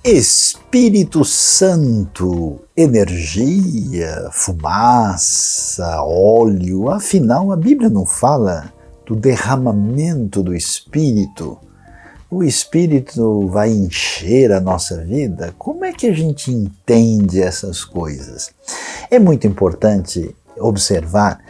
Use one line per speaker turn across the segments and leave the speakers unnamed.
Espírito Santo, energia, fumaça, óleo, afinal a Bíblia não fala do derramamento do Espírito? O Espírito vai encher a nossa vida? Como é que a gente entende essas coisas? É muito importante observar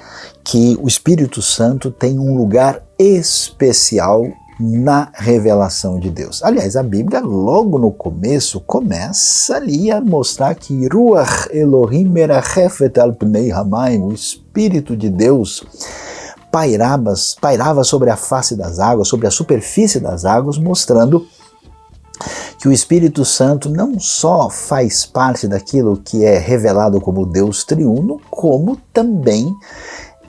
que o Espírito Santo tem um lugar especial na revelação de Deus. Aliás, a Bíblia logo no começo começa ali a mostrar que Ruach Elohim merachefet al pnei hamayim, o Espírito de Deus pairava sobre a face das águas, sobre a superfície das águas, mostrando que o Espírito Santo não só faz parte daquilo que é revelado como Deus triuno, como também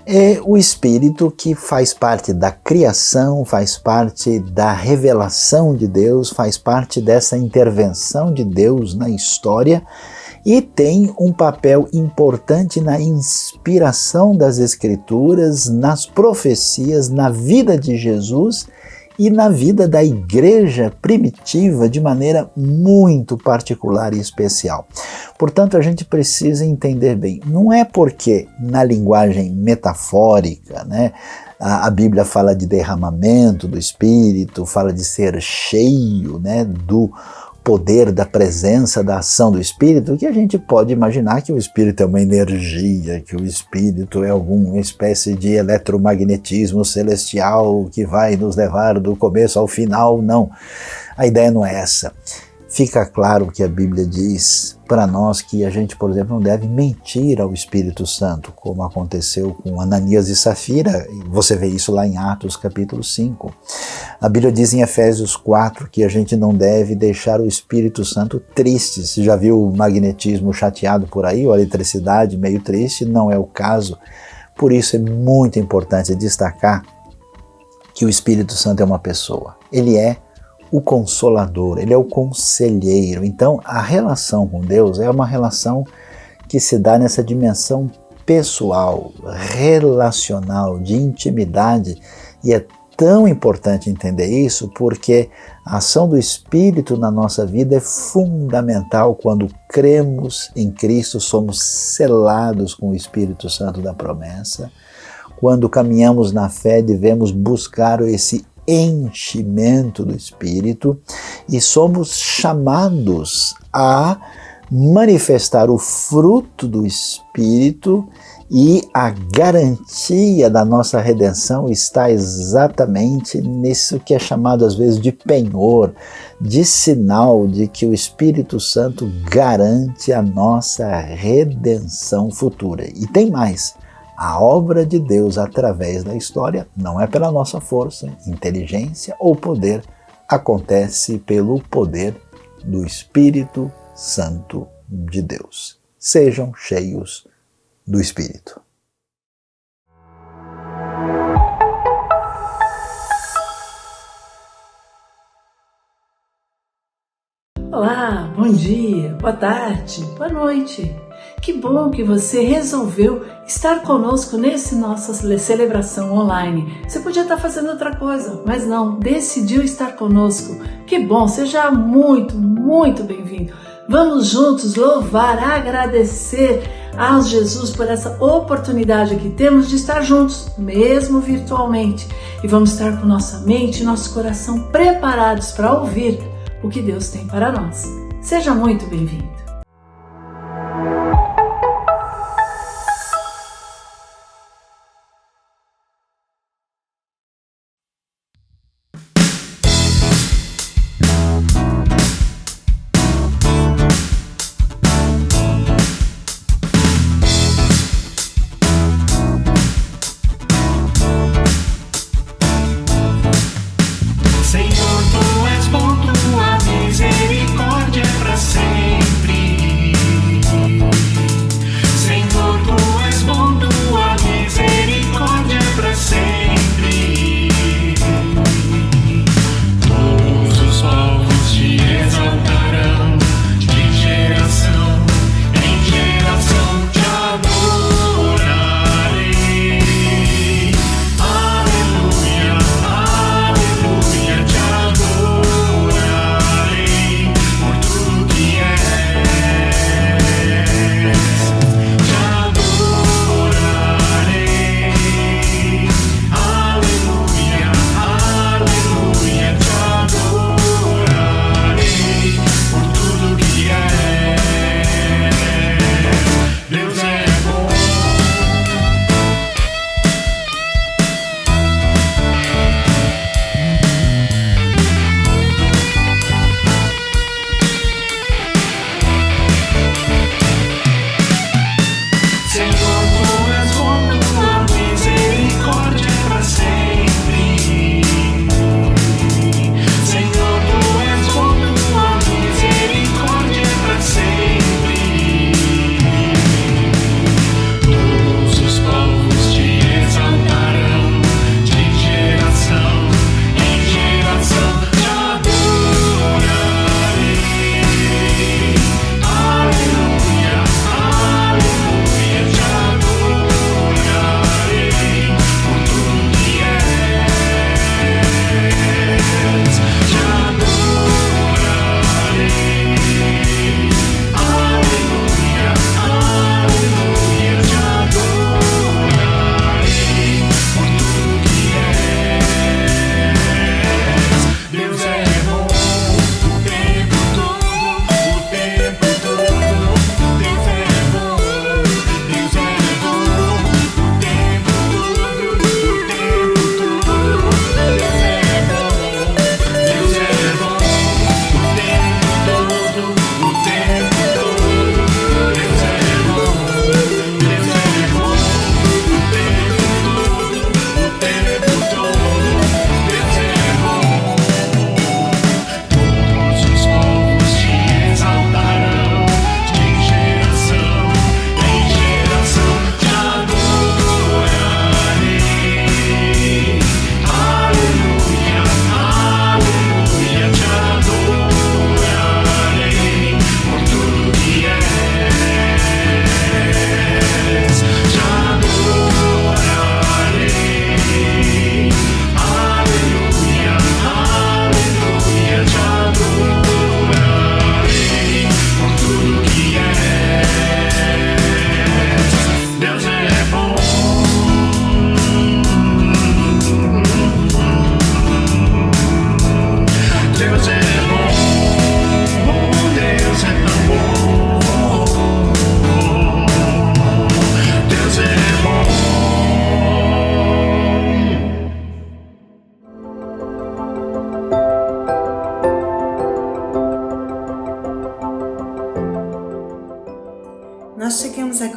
é o Espírito que faz parte da criação, faz parte da revelação de Deus, faz parte dessa intervenção de Deus na história e tem um papel importante na inspiração das Escrituras, nas profecias, na vida de Jesus e na vida da igreja primitiva de maneira muito particular e especial. Portanto, a gente precisa entender bem, não é porque na linguagem metafórica, a Bíblia fala de derramamento do Espírito, fala de ser cheio, do poder da presença, da ação do Espírito, que a gente pode imaginar que o Espírito é uma energia, que o Espírito é alguma espécie de eletromagnetismo celestial que vai nos levar do começo ao final. Não, a ideia não é essa. Fica claro que a Bíblia diz para nós que a gente, por exemplo, não deve mentir ao Espírito Santo, como aconteceu com Ananias e Safira. Você vê isso lá em Atos capítulo 5. A Bíblia diz em Efésios 4 que a gente não deve deixar o Espírito Santo triste. Você já viu o magnetismo chateado por aí, ou a eletricidade meio triste? Não é o caso. Por isso é muito importante destacar que o Espírito Santo é uma pessoa. Ele é o Consolador, ele é o Conselheiro. Então a relação com Deus é uma relação que se dá nessa dimensão pessoal, relacional, de intimidade, e é tão importante entender isso porque a ação do Espírito na nossa vida é fundamental. Quando cremos em Cristo, somos selados com o Espírito Santo da promessa. Quando caminhamos na fé, devemos buscar esse enchimento do Espírito e somos chamados a manifestar o fruto do Espírito, e a garantia da nossa redenção está exatamente nisso que é chamado às vezes de penhor, de sinal de que o Espírito Santo garante a nossa redenção futura. E tem mais. A obra de Deus através da história não é pela nossa força, inteligência ou poder, acontece pelo poder do Espírito Santo de Deus. Sejam cheios do Espírito.
Olá, bom dia, boa tarde, boa noite. Que bom que você resolveu estar conosco nesse nossa celebração online. Você podia estar fazendo outra coisa, mas não, decidiu estar conosco. Que bom, seja muito, muito bem-vindo. Vamos juntos louvar, agradecer ao Jesus por essa oportunidade que temos de estar juntos, mesmo virtualmente. E vamos estar com nossa mente e nosso coração preparados para ouvir o que Deus tem para nós. Seja muito bem-vindo.
Senhor, tu és bom, tua misericórdia é para sempre.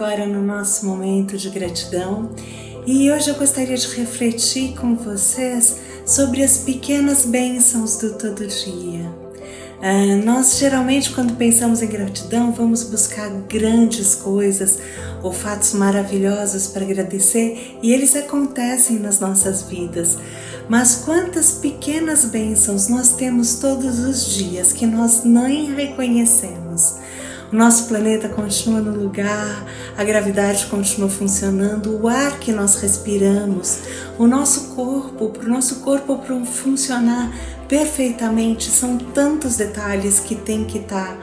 agora no nosso momento de gratidão e hoje eu gostaria de refletir com vocês sobre as pequenas bênçãos do todo dia. Nós geralmente, quando pensamos em gratidão, vamos buscar grandes coisas ou fatos maravilhosos para agradecer, e eles acontecem nas nossas vidas. Mas quantas pequenas bênçãos nós temos todos os dias que nós nem reconhecemos? O nosso planeta continua no lugar, a gravidade continua funcionando, o ar que nós respiramos, o nosso corpo, para o nosso corpo funcionar perfeitamente, são tantos detalhes que têm que estar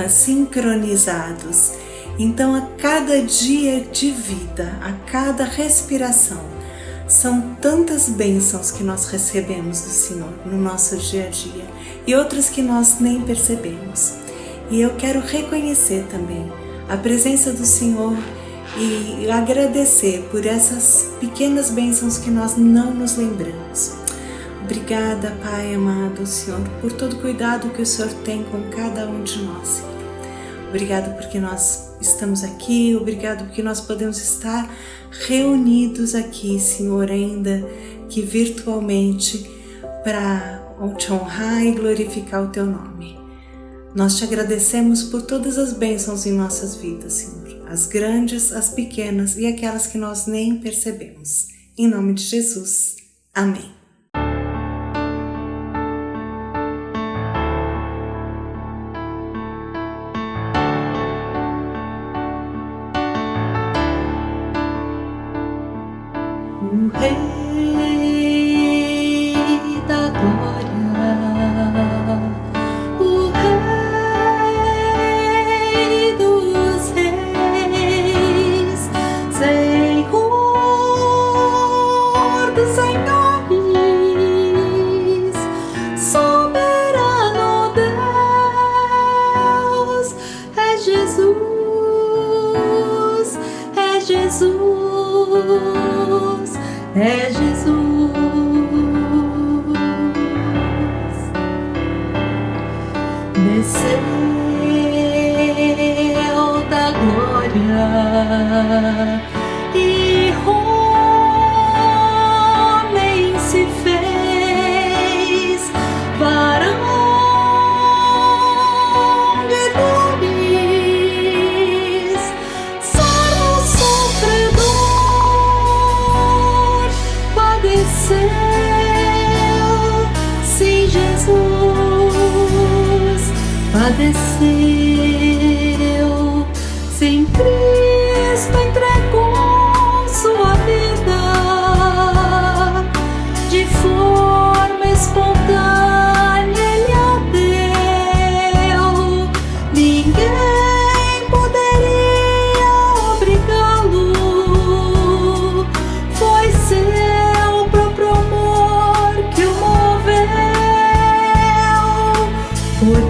sincronizados. Então, a cada dia de vida, a cada respiração, são tantas bênçãos que nós recebemos do Senhor no nosso dia a dia e outras que nós nem percebemos. E eu quero reconhecer também a presença do Senhor e agradecer por essas pequenas bênçãos que nós não nos lembramos. Obrigada, Pai amado, Senhor, por todo o cuidado que o Senhor tem com cada um de nós, Senhor. Obrigada porque nós estamos aqui, obrigado porque nós podemos estar reunidos aqui, Senhor, ainda que virtualmente, para te honrar e glorificar o Teu nome. Nós te agradecemos por todas as bênçãos em nossas vidas, Senhor, as grandes, as pequenas e aquelas que nós nem percebemos. Em nome de Jesus. Amém.
O Rei da Glória, o Rei dos Reis, Senhor dos Senhores, soberano Deus, é Jesus, é Jesus. É Jesus. Desceu da glória e homem se fez varão de dores, servo sofredor, padeceu, sim, Jesus padeceu, sim, Cristo entregou sua vida de forma espontânea, Ele a deu, ninguém poderia obrigá-lo, foi seu próprio amor que o moveu, por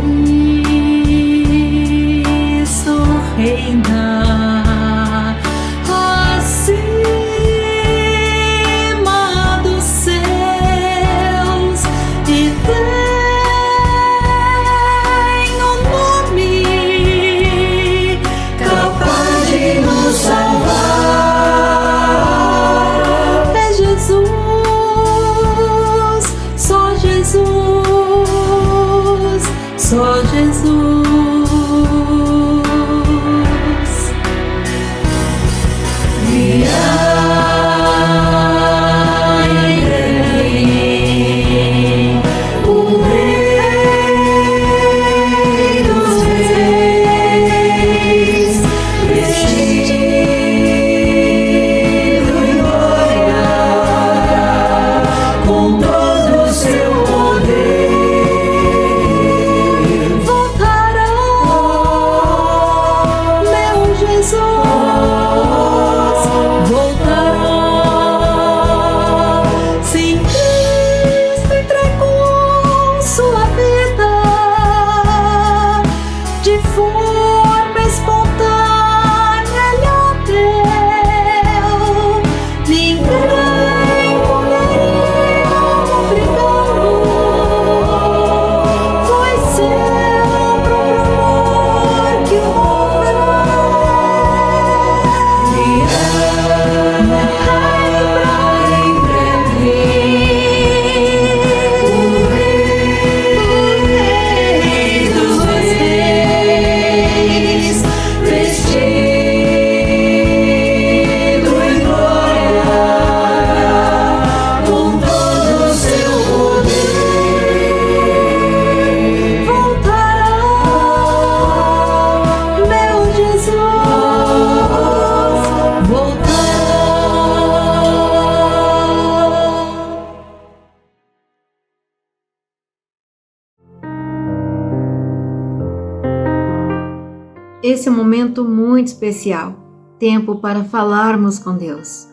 Esse é um momento muito especial, tempo para falarmos com Deus,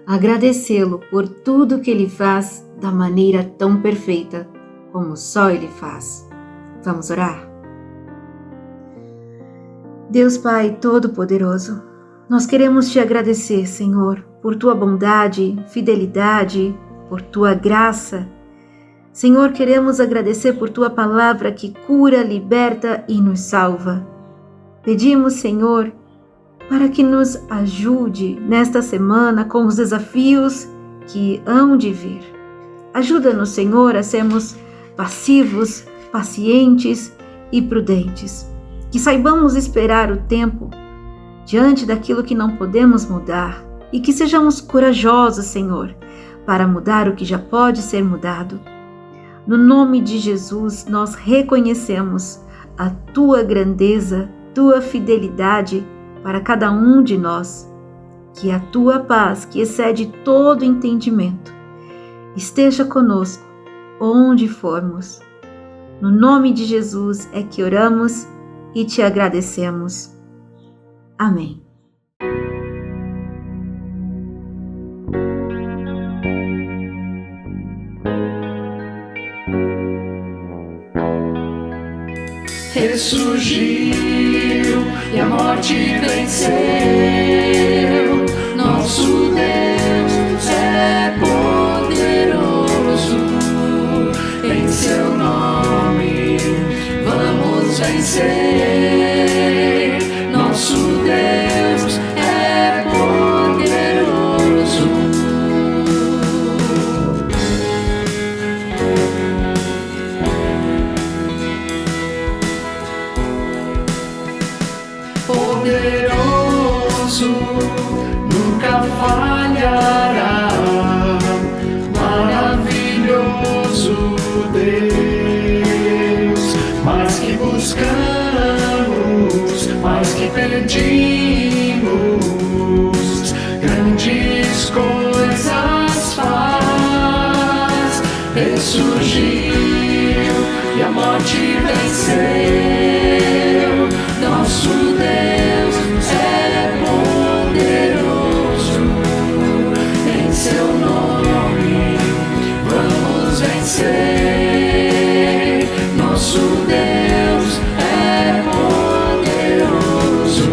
agradecê-lo por tudo que Ele faz da maneira tão perfeita como só Ele faz. Vamos orar? Deus Pai Todo-Poderoso, nós queremos Te agradecer, Senhor, por Tua bondade, fidelidade, por Tua graça. Senhor, queremos agradecer por Tua palavra que cura, liberta e nos salva. Pedimos, Senhor, para que nos ajude nesta semana com os desafios que hão de vir. Ajuda-nos, Senhor, a sermos passivos, pacientes e prudentes. Que saibamos esperar o tempo diante daquilo que não podemos mudar e que sejamos corajosos, Senhor, para mudar o que já pode ser mudado. No nome de Jesus, nós reconhecemos a Tua grandeza, Tua fidelidade para cada um de nós. Que a Tua paz, que excede todo entendimento, esteja conosco onde formos. No nome de Jesus é que oramos e Te agradecemos. Amém.
Ressurgiu e a morte venceu. Nosso Deus é poderoso. Em Seu nome vamos vencer. Nosso Deus é poderoso. Poderoso, nunca falhará. Maravilhoso Deus, mais que buscamos, mais que pedimos, grandes coisas faz. Ressurgiu e a morte venceu. Nosso Deus é poderoso. Em Seu nome vamos vencer. Nosso Deus é poderoso.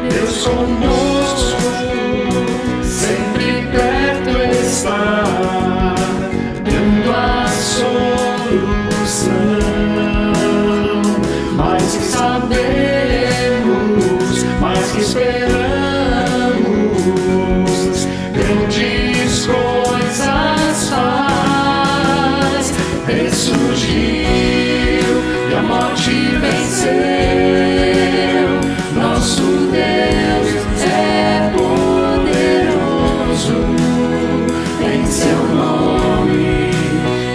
Deus conosco, sempre perto está, dando a solução. Mais que sabemos, mais que esperamos, grandes coisas faz. Ressurgiu e a morte venceu. Nosso Deus é poderoso. Em Seu nome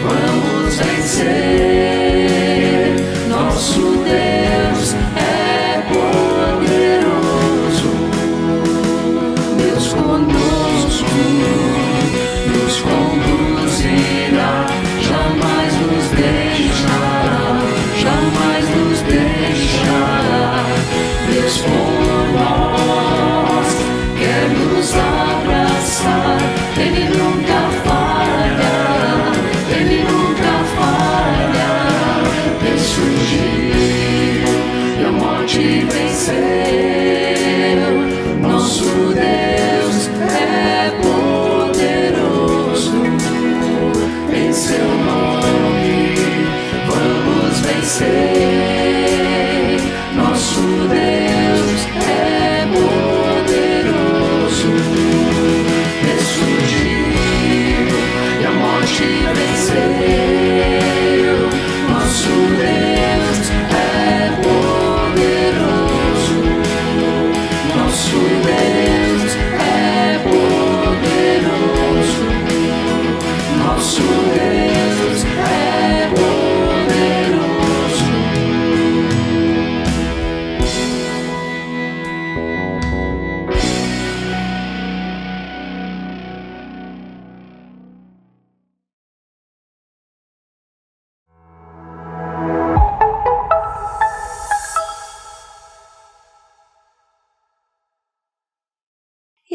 vamos vencer. Nosso Deus é poderoso. Deus conosco nos conduzirá, jamais nos deixará, jamais nos deixará.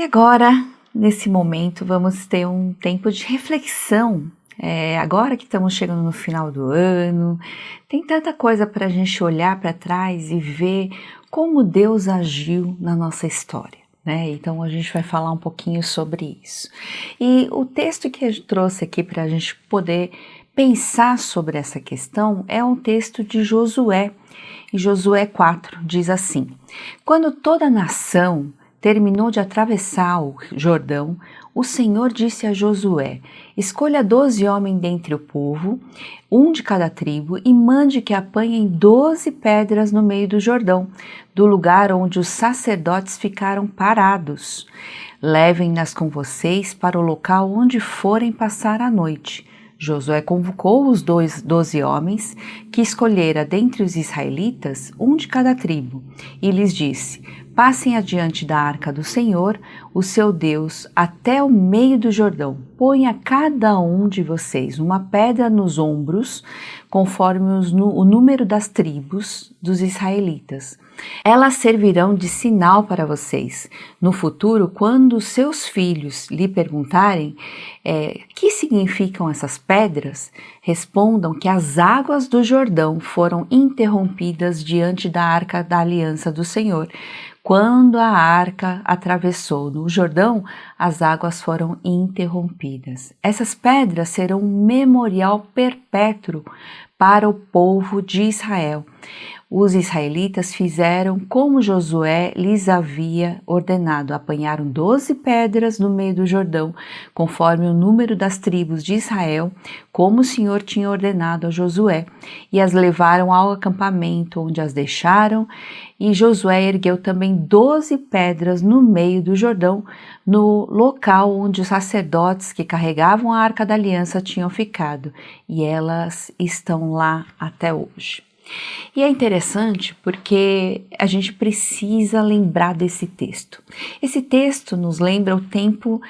agora, nesse momento, vamos ter um tempo de reflexão. Agora que estamos chegando no final do ano, tem tanta coisa para a gente olhar para trás e ver como Deus agiu na nossa história, né? Então a gente vai falar um pouquinho sobre isso. E o texto que eu trouxe aqui para a gente poder pensar sobre essa questão é um texto de Josué. E Josué 4 diz assim: quando toda a nação terminou de atravessar o Jordão, o Senhor disse a Josué: escolha 12 homens dentre o povo, um de cada tribo, e mande que apanhem 12 pedras no meio do Jordão, do lugar onde os sacerdotes ficaram parados. Levem-nas com vocês para o local onde forem passar a noite. Josué convocou os 12 homens que escolhera dentre os israelitas, um de cada tribo, e lhes disse: passem adiante da arca do Senhor, o seu Deus, até o meio do Jordão. Ponha cada um de vocês uma pedra nos ombros, conforme o número das tribos dos israelitas. Elas servirão de sinal para vocês. No futuro, quando seus filhos lhe perguntarem que significam essas pedras, respondam que as águas do Jordão foram interrompidas diante da arca da aliança do Senhor. Quando a arca atravessou no Jordão, as águas foram interrompidas. Essas pedras serão um memorial perpétuo para o povo de Israel. Os israelitas fizeram como Josué lhes havia ordenado. Apanharam 12 pedras no meio do Jordão, conforme o número das tribos de Israel, como o Senhor tinha ordenado a Josué, e as levaram ao acampamento, onde as deixaram. E Josué ergueu também 12 pedras no meio do Jordão, no local onde os sacerdotes que carregavam a Arca da Aliança tinham ficado, e elas estão lá até hoje. E é interessante porque a gente precisa lembrar desse texto. Esse texto nos lembra o tempo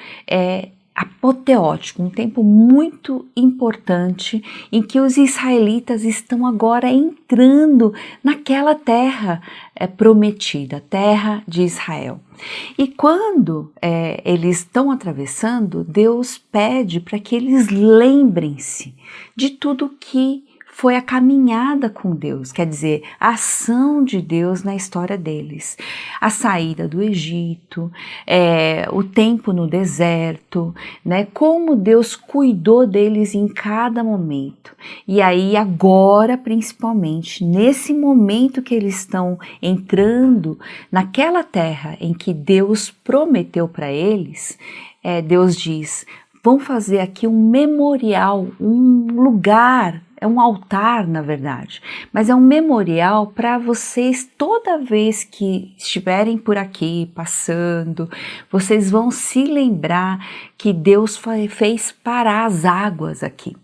apoteótico, um tempo muito importante em que os israelitas estão agora entrando naquela terra prometida, terra de Israel. E quando eles estão atravessando, Deus pede para que eles lembrem-se de tudo que foi a caminhada com Deus, quer dizer, a ação de Deus na história deles. A saída do Egito, o tempo no deserto, né? Como Deus cuidou deles em cada momento. E aí agora, principalmente, nesse momento que eles estão entrando naquela terra em que Deus prometeu para eles, Deus diz: vão fazer aqui um memorial, um lugar, é um altar, na verdade, mas é um memorial para vocês. Toda vez que estiverem por aqui passando, vocês vão se lembrar que Deus fez parar as águas aqui.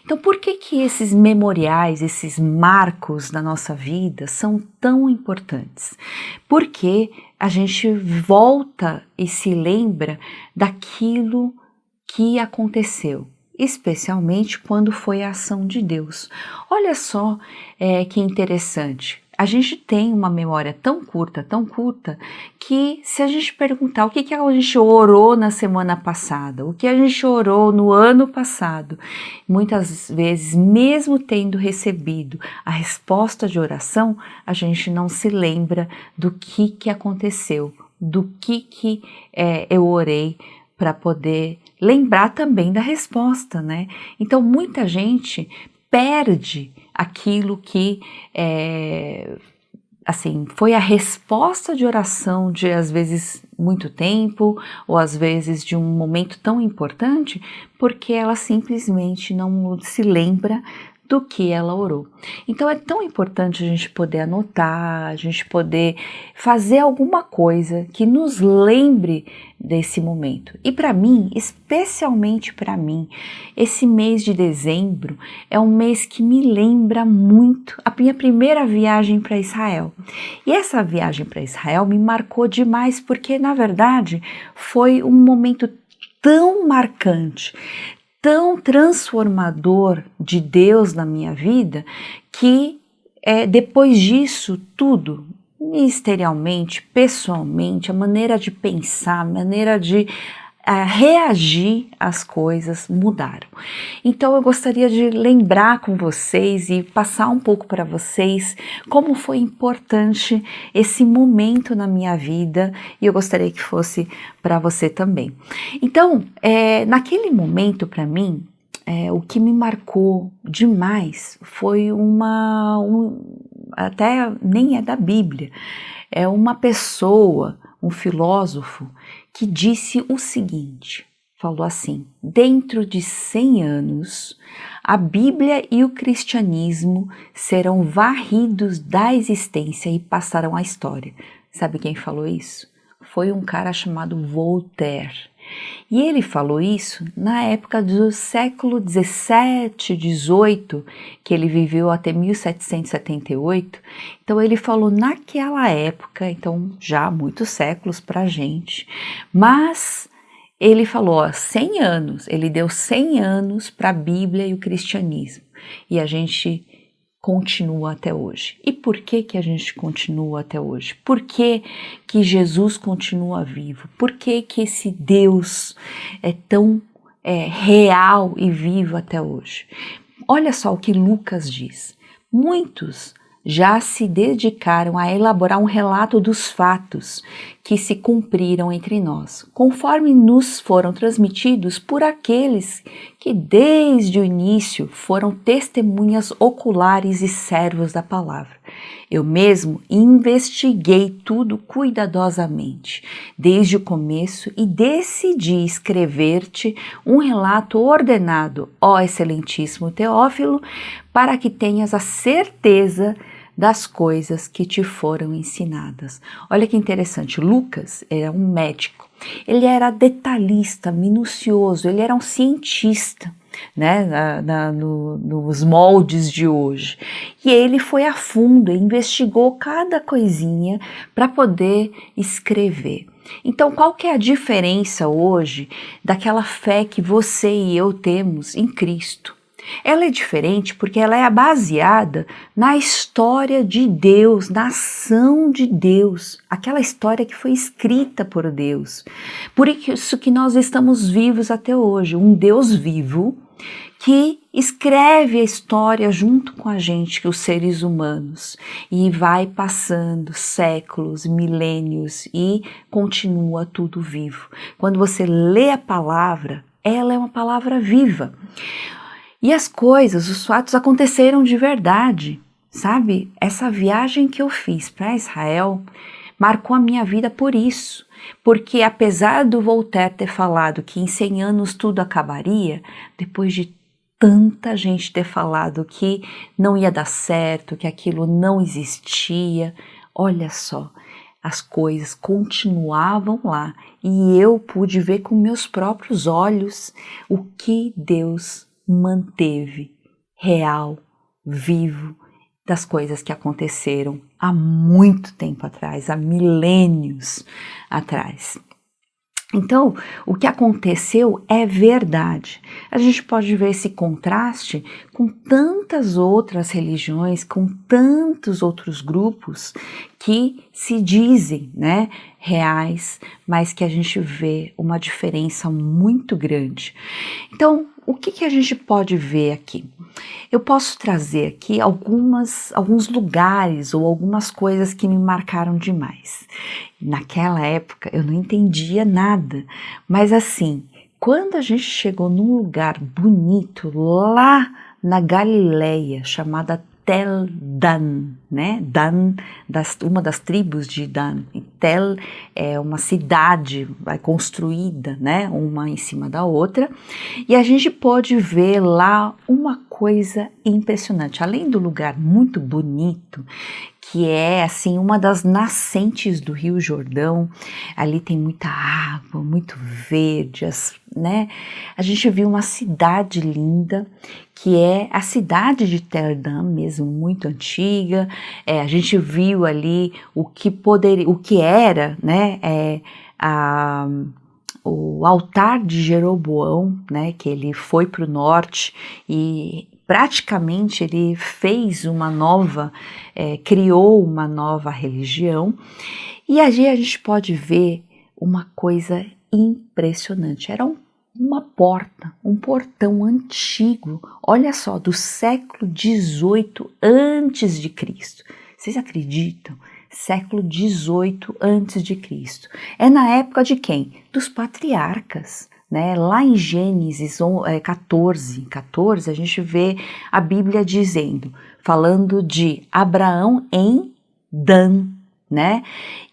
Então, por que esses memoriais, esses marcos da nossa vida são tão importantes? Porque a gente volta e se lembra daquilo que aconteceu, especialmente quando foi a ação de Deus. Olha só que interessante. A gente tem uma memória tão curta, que se a gente perguntar o que a gente orou na semana passada, o que a gente orou no ano passado, muitas vezes, mesmo tendo recebido a resposta de oração, a gente não se lembra do que aconteceu, do que eu orei, para poder lembrar também da resposta, né? Então, muita gente perde aquilo que foi a resposta de oração de, às vezes, muito tempo, ou às vezes de um momento tão importante, porque ela simplesmente não se lembra do que ela orou. Então é tão importante a gente poder anotar, a gente poder fazer alguma coisa que nos lembre desse momento. E para mim, especialmente para mim, esse mês de dezembro é um mês que me lembra muito a minha primeira viagem para Israel. E essa viagem para Israel me marcou demais porque, na verdade, foi um momento tão marcante, tão transformador de Deus na minha vida, que depois disso tudo, ministerialmente, pessoalmente, a maneira de pensar, a maneira de reagir às coisas mudaram. Então eu gostaria de lembrar com vocês e passar um pouco para vocês como foi importante esse momento na minha vida, e eu gostaria que fosse para você também. Então, naquele momento para mim, o que me marcou demais foi até nem é da Bíblia, é uma pessoa, um filósofo, que disse o seguinte, falou assim: dentro de 100 anos, a Bíblia e o cristianismo serão varridos da existência e passarão à história. Sabe quem falou isso? Foi um cara chamado Voltaire. E ele falou isso na época do século 17, 18, que ele viveu até 1778. Então ele falou naquela época, então já há muitos séculos pra gente, mas ele falou 100 anos, ele deu 100 anos para a Bíblia e o cristianismo, e a gente continua até hoje. E por que que a gente continua até hoje? Por que que Jesus continua vivo? Por que que esse Deus é tão real e vivo até hoje? Olha só o que Lucas diz. Muitos já se dedicaram a elaborar um relato dos fatos que se cumpriram entre nós, conforme nos foram transmitidos por aqueles que desde o início foram testemunhas oculares e servos da palavra. Eu mesmo investiguei tudo cuidadosamente, desde o começo, e decidi escrever-te um relato ordenado, ó excelentíssimo Teófilo, para que tenhas a certeza das coisas que te foram ensinadas. Olha que interessante, Lucas era um médico, ele era detalhista, minucioso, ele era um cientista, né, nos moldes de hoje. E ele foi a fundo, investigou cada coisinha para poder escrever. Então, qual que é a diferença hoje daquela fé que você e eu temos em Cristo? Ela é diferente porque ela é baseada na história de Deus, na ação de Deus, aquela história que foi escrita por Deus. Por isso que nós estamos vivos até hoje, um Deus vivo que escreve a história junto com a gente, os seres humanos, e vai passando séculos, milênios e continua tudo vivo. Quando você lê a palavra, ela é uma palavra viva. E as coisas, os fatos aconteceram de verdade, sabe? Essa viagem que eu fiz para Israel marcou a minha vida por isso. Porque apesar do Voltaire ter falado que em 100 anos tudo acabaria, depois de tanta gente ter falado que não ia dar certo, que aquilo não existia, olha só, as coisas continuavam lá e eu pude ver com meus próprios olhos o que Deus manteve real, vivo, das coisas que aconteceram há muito tempo atrás, há milênios atrás. Então, o que aconteceu é verdade. A gente pode ver esse contraste com tantas outras religiões, com tantos outros grupos que se dizem, né, reais, mas que a gente vê uma diferença muito grande. Então, o que a gente pode ver aqui? Eu posso trazer aqui alguns lugares ou algumas coisas que me marcaram demais. Naquela época eu não entendia nada, mas assim, quando a gente chegou num lugar bonito lá na Galileia, chamada Tel Dan, né? Dan, uma das tribos de Dan. E Tel é uma cidade construída, né? Uma em cima da outra. E a gente pode ver lá uma coisa impressionante. Além do lugar muito bonito, que é assim uma das nascentes do Rio Jordão, ali tem muita água, muito verde, né? A gente viu uma cidade linda, que é a cidade de Tel Dan mesmo, muito antiga. A gente viu ali o que era, né? O altar de Jeroboão, né? Que ele foi para o norte e praticamente ele fez criou uma nova religião, e aí a gente pode ver uma coisa impressionante. Era uma porta, um portão antigo, olha só, do século XVIII antes de Cristo. Vocês acreditam? Século XVIII antes de Cristo. É na época de quem? Dos patriarcas. Né? Lá em Gênesis 14, a gente vê a Bíblia falando de Abraão em Dan, né?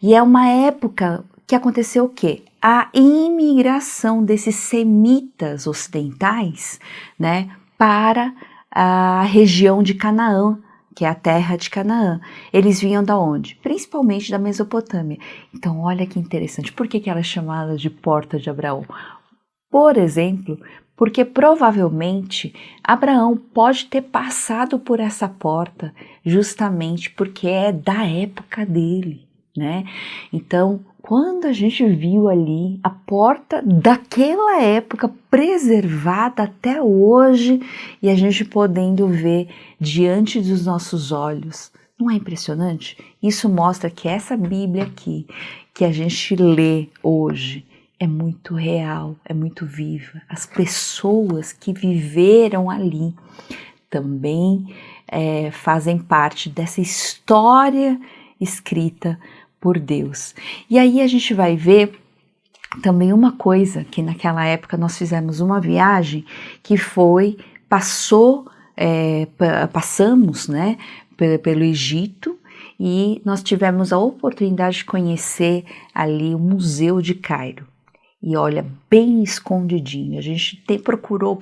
E é uma época que aconteceu o quê? A imigração desses semitas ocidentais, né, para a região de Canaã, que é a terra de Canaã. Eles vinham da onde? Principalmente da Mesopotâmia. Então, olha que interessante. Por que ela é chamada de Porta de Abraão? Por exemplo, porque provavelmente Abraão pode ter passado por essa porta justamente porque é da época dele, né? Então, quando a gente viu ali a porta daquela época preservada até hoje e a gente podendo ver diante dos nossos olhos, não é impressionante? Isso mostra que essa Bíblia aqui, que a gente lê hoje, é muito real, é muito viva. As pessoas que viveram ali também fazem parte dessa história escrita por Deus. E aí a gente vai ver também uma coisa, que naquela época nós fizemos uma viagem que passamos, né, pelo Egito, e nós tivemos a oportunidade de conhecer ali o Museu de Cairo. E olha, bem escondidinho, a gente procurou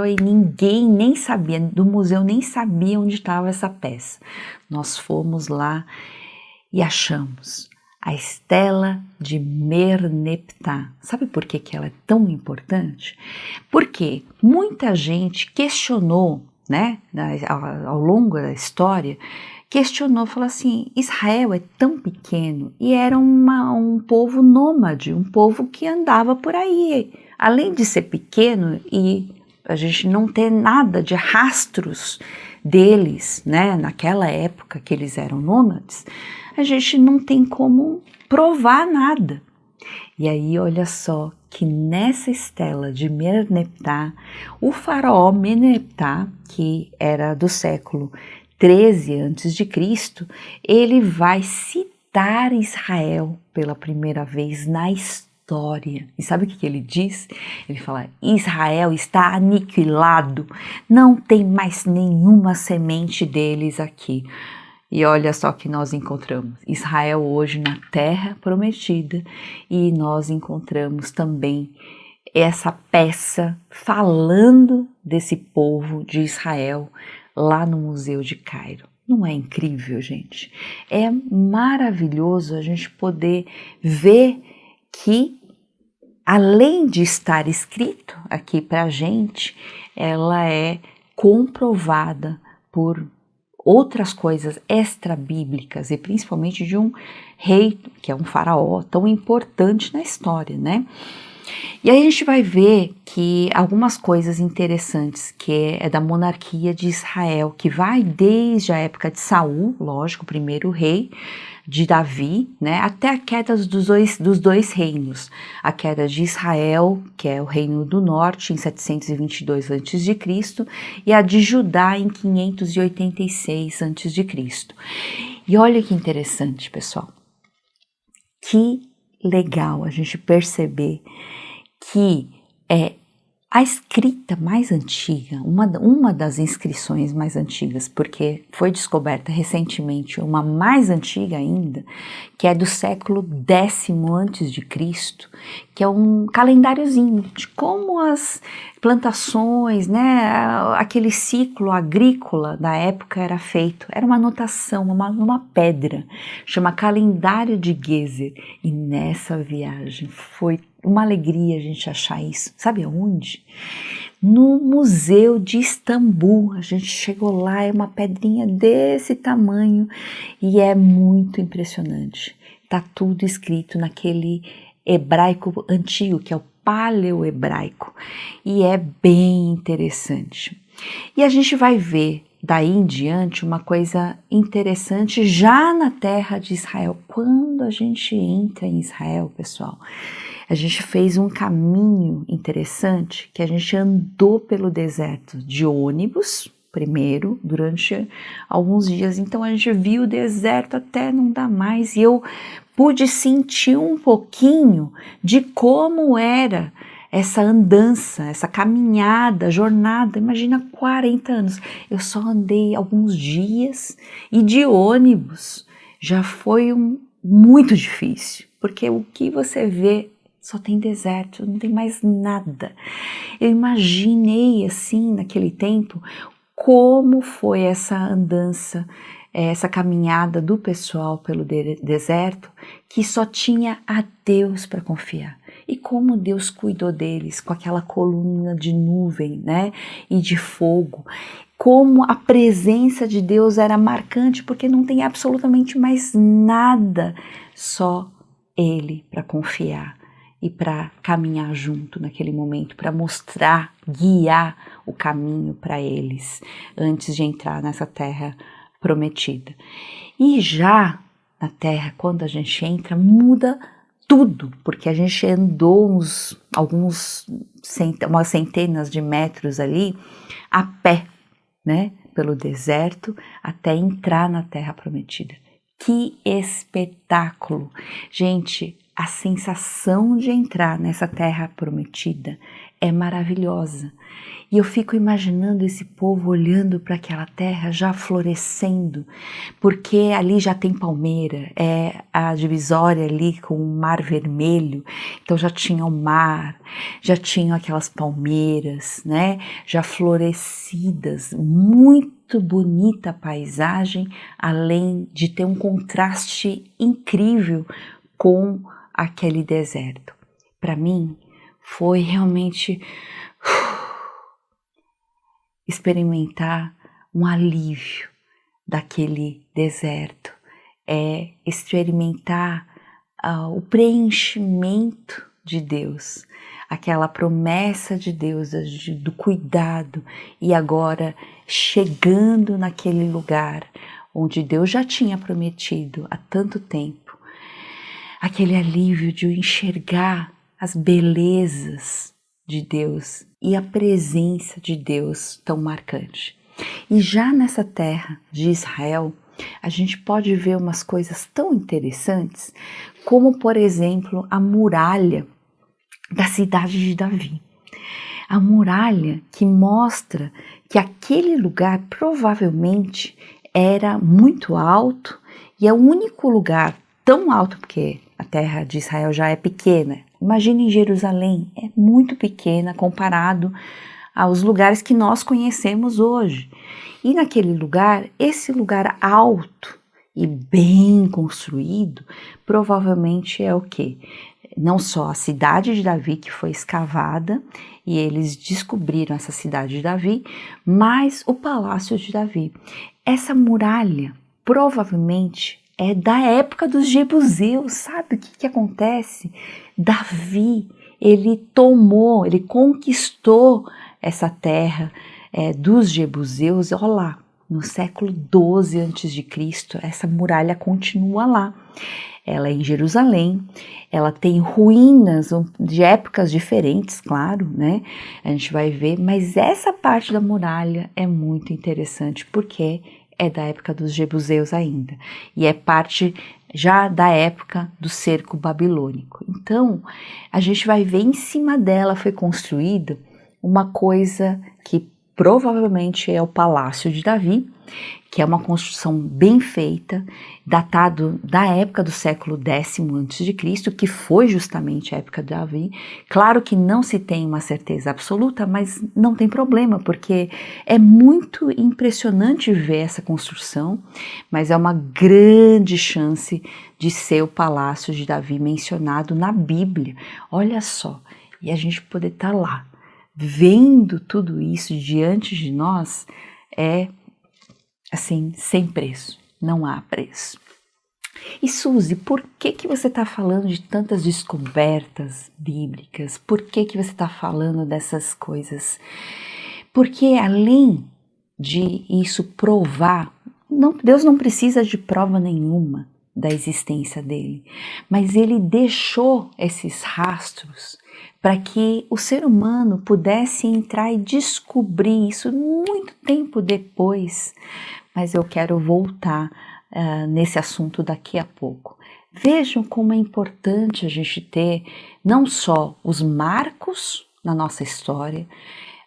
e ninguém nem sabia, do museu nem sabia onde estava essa peça. Nós fomos lá e achamos a Estela de Merneptah. Sabe por que ela é tão importante? Porque muita gente questionou, né, ao longo da história, falou assim, Israel é tão pequeno e era um povo nômade, um povo que andava por aí. Além de ser pequeno e a gente não ter nada de rastros deles, né, naquela época que eles eram nômades, a gente não tem como provar nada. E aí olha só que nessa estela de Merneptah, o faraó Merneptah, que era do século 13 a.C., ele vai citar Israel pela primeira vez na história. E sabe o que ele diz? Ele fala, Israel está aniquilado, não tem mais nenhuma semente deles aqui. E olha só que nós encontramos Israel hoje na terra prometida, e nós encontramos também essa peça falando desse povo de Israel lá no Museu de Cairo. Não é incrível, gente? É maravilhoso a gente poder ver que, além de estar escrito aqui para a gente, ela é comprovada por outras coisas extra-bíblicas e principalmente de um rei, que é um faraó tão importante na história, né? E aí a gente vai ver que algumas coisas interessantes, que é da monarquia de Israel, que vai desde a época de Saul, lógico, o primeiro rei, de Davi, né, até a queda dos dois reinos, a queda de Israel, que é o reino do norte, em 722 a.C., e a de Judá em 586 a.C. E olha que interessante, pessoal, que legal a gente perceber que a escrita mais antiga, uma das inscrições mais antigas, porque foi descoberta recentemente uma mais antiga ainda, que é do século X a.C., que é um calendáriozinho de como as plantações, né, aquele ciclo agrícola da época era feito. Era uma anotação, uma pedra, chama Calendário de Gezer. E nessa viagem foi uma alegria a gente achar isso. Sabe aonde? No Museu de Istambul. A gente chegou lá, é uma pedrinha desse tamanho e é muito impressionante. Tá tudo escrito naquele hebraico antigo, que é o paleohebraico, e é bem interessante. E a gente vai ver daí em diante uma coisa interessante já na terra de Israel. Quando a gente entra em Israel, pessoal, a gente fez um caminho interessante, que a gente andou pelo deserto de ônibus, primeiro, durante alguns dias. Então a gente viu o deserto até não dar mais e eu pude sentir um pouquinho de como era essa andança, essa caminhada, jornada. Imagina 40 anos. Eu só andei alguns dias e de ônibus já foi muito difícil, porque o que você vê só tem deserto, não tem mais nada. Eu imaginei assim naquele tempo como foi essa andança, essa caminhada do pessoal pelo deserto, que só tinha a Deus para confiar. E como Deus cuidou deles com aquela coluna de nuvem, né, e de fogo. Como a presença de Deus era marcante, porque não tem absolutamente mais nada, só Ele para confiar e para caminhar junto naquele momento, para mostrar, guiar o caminho para eles antes de entrar nessa terra prometida. E já na terra, quando a gente entra, muda tudo, porque a gente andou umas centenas de metros ali a pé, né, pelo deserto até entrar na terra prometida. Que espetáculo! Gente, a sensação de entrar nessa terra prometida é maravilhosa. E eu fico imaginando esse povo olhando para aquela terra já florescendo, porque ali já tem palmeira, é a divisória ali com o Mar Vermelho, então já tinha o mar, já tinham aquelas palmeiras, né, já florescidas, muito bonita a paisagem, além de ter um contraste incrível com aquele deserto. Para mim, foi realmente experimentar um alívio daquele deserto, experimentar o preenchimento de Deus, aquela promessa de Deus, do cuidado, e agora chegando naquele lugar onde Deus já tinha prometido há tanto tempo, aquele alívio de enxergar as belezas de Deus e a presença de Deus tão marcante. E já nessa terra de Israel, a gente pode ver umas coisas tão interessantes, como, por exemplo, a muralha da cidade de Davi. A muralha que mostra que aquele lugar provavelmente era muito alto e é o único lugar tão alto, porque a terra de Israel já é pequena. Imagine Jerusalém, é muito pequena comparado aos lugares que nós conhecemos hoje. E naquele lugar, esse lugar alto e bem construído, provavelmente é o quê? Não só a cidade de Davi que foi escavada e eles descobriram essa cidade de Davi, mas o palácio de Davi. Essa muralha provavelmente é da época dos jebuseus. Sabe o que acontece? Davi, ele conquistou essa terra dos jebuseus, olha lá, no século 12 a.C., essa muralha continua lá. Ela é em Jerusalém, ela tem ruínas de épocas diferentes, claro, né? A gente vai ver, mas essa parte da muralha é muito interessante, porque é da época dos jebuseus ainda, e é parte já da época do cerco babilônico. Então, a gente vai ver em cima dela foi construída uma coisa que provavelmente é o Palácio de Davi, que é uma construção bem feita, datado da época do século X a.C., que foi justamente a época de Davi. Claro que não se tem uma certeza absoluta, mas não tem problema, porque é muito impressionante ver essa construção, mas é uma grande chance de ser o Palácio de Davi mencionado na Bíblia. Olha só, e a gente poder estar lá, vendo tudo isso diante de nós, é assim, sem preço, não há preço. E Suzy, por que você está falando de tantas descobertas bíblicas? Por que você está falando dessas coisas? Porque além de isso provar, Deus não precisa de prova nenhuma da existência dele, mas ele deixou esses rastros para que o ser humano pudesse entrar e descobrir isso muito tempo depois. Mas eu quero voltar nesse assunto daqui a pouco. Vejam como é importante a gente ter não só os marcos na nossa história,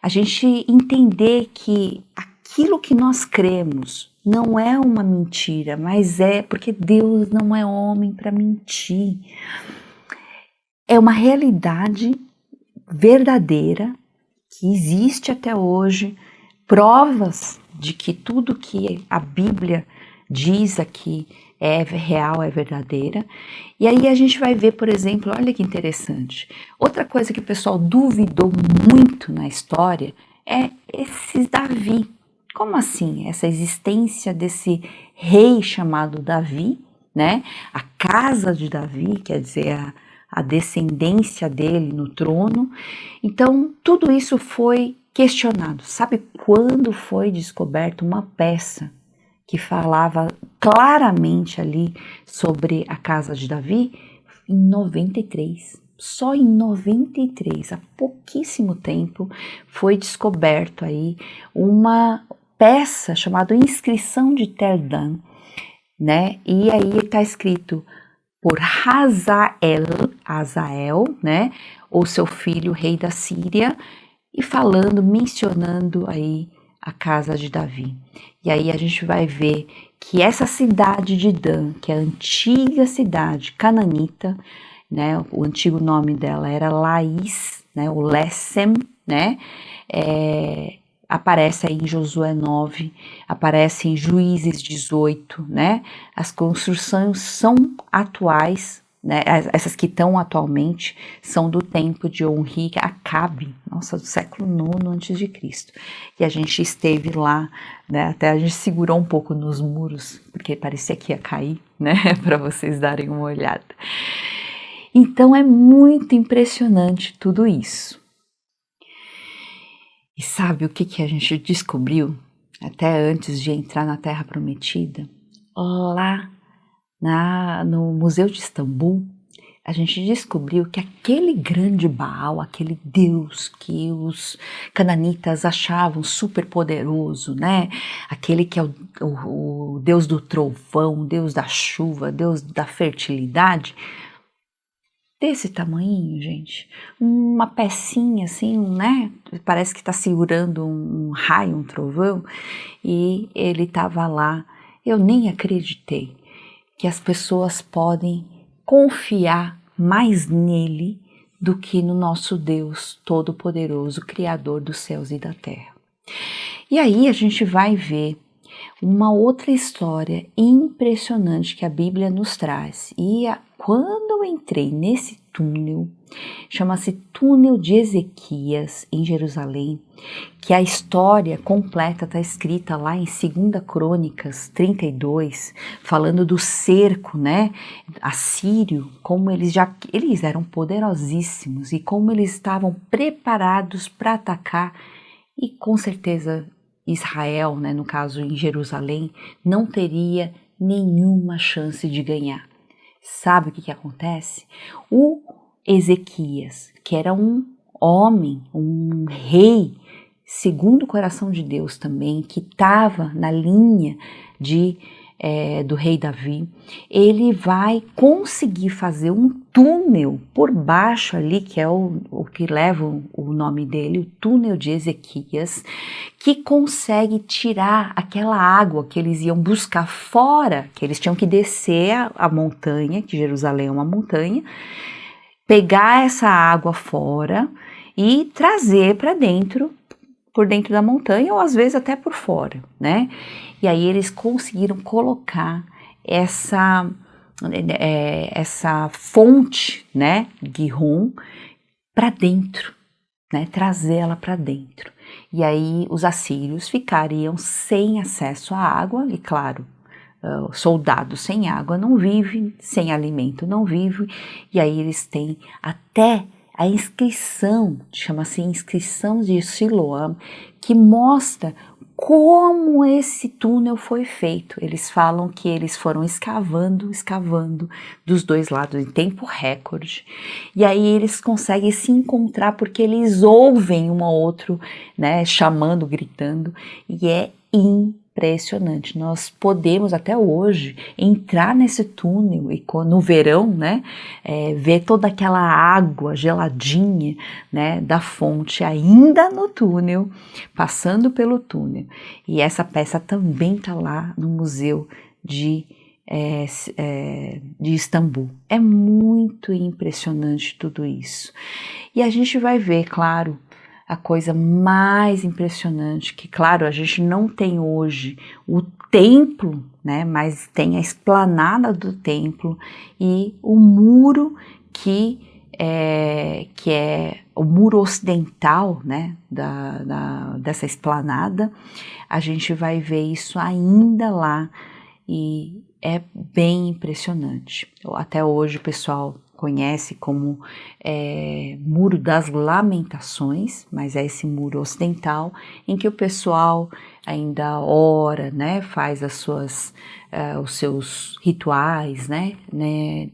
a gente entender que aquilo que nós cremos não é uma mentira, mas é porque Deus não é homem para mentir. É uma realidade verdadeira que existe até hoje, provas de que tudo que a Bíblia diz aqui é real, é verdadeira. E aí a gente vai ver, por exemplo, olha que interessante, outra coisa que o pessoal duvidou muito na história é esse Davi. Como assim? Essa existência desse rei chamado Davi, né? A casa de Davi, quer dizer, a descendência dele no trono. Então, tudo isso foi questionado. Sabe quando foi descoberta uma peça que falava claramente ali sobre a casa de Davi? Em 93. Só em 93, há pouquíssimo tempo, foi descoberto aí uma peça chamada Inscrição de Tel-Dan, né? E aí está escrito por Hazael, né? Ou seu filho, rei da Síria, e mencionando aí a casa de Davi. E aí a gente vai ver que essa cidade de Dan, que é a antiga cidade cananita, né, o antigo nome dela era Laís, né, o Lesem, né, aparece aí em Josué 9, aparece em Juízes 18, né, as construções são atuais, né, essas que estão atualmente são do tempo de Onri Acabe, nossa, do século IX a.C. E a gente esteve lá, né, até a gente segurou um pouco nos muros, porque parecia que ia cair, né, para vocês darem uma olhada. Então é muito impressionante tudo isso. E sabe o que a gente descobriu, até antes de entrar na Terra Prometida? Lá no Museu de Istambul, a gente descobriu que aquele grande Baal, aquele Deus que os cananitas achavam super poderoso, né? Aquele que é o Deus do trovão, Deus da chuva, Deus da fertilidade, desse tamanho, gente, uma pecinha assim, né? Parece que está segurando um raio, um trovão, e ele estava lá. Eu nem acreditei que as pessoas podem confiar mais nele do que no nosso Deus Todo-Poderoso, Criador dos céus e da terra. E aí a gente vai ver uma outra história impressionante que a Bíblia nos traz. E quando eu entrei nesse túnel, chama-se Túnel de Ezequias, em Jerusalém, que a história completa está escrita lá em 2 Crônicas 32, falando do cerco, né, assírio, como eles eram poderosíssimos e como eles estavam preparados para atacar, e com certeza Israel, né, no caso em Jerusalém, não teria nenhuma chance de ganhar. Sabe o que acontece? O Ezequias, que era um homem, um rei, segundo o coração de Deus também, que estava na linha do rei Davi, ele vai conseguir fazer um túnel por baixo ali, que é o que leva o nome dele, o túnel de Ezequias, que consegue tirar aquela água que eles iam buscar fora, que eles tinham que descer a montanha, que Jerusalém é uma montanha, pegar essa água fora e trazer para dentro, por dentro da montanha, ou às vezes até por fora, né? E aí eles conseguiram colocar essa fonte, né, Gihon, para dentro, né, trazê-la para dentro. E aí os assírios ficariam sem acesso à água, e claro, soldados sem água não vivem, sem alimento não vivem, e aí eles têm até a inscrição, chama-se inscrição de Siloam, que mostra como esse túnel foi feito. Eles falam que eles foram escavando dos dois lados em tempo recorde. E aí eles conseguem se encontrar porque eles ouvem um ao outro, né, chamando, gritando, e é impressionante. Nós podemos até hoje entrar nesse túnel e no verão, né, ver toda aquela água geladinha, né, da fonte ainda no túnel, passando pelo túnel. E essa peça também está lá no Museu de Istambul. É muito impressionante tudo isso. E a gente vai ver, claro, a coisa mais impressionante, que claro, a gente não tem hoje o templo, né, mas tem a esplanada do templo e o muro que é o muro ocidental, né, dessa esplanada. A gente vai ver isso ainda lá e é bem impressionante. Até hoje o pessoal conhece como Muro das Lamentações, mas é esse muro ocidental em que o pessoal ainda ora, né, faz os seus rituais, né,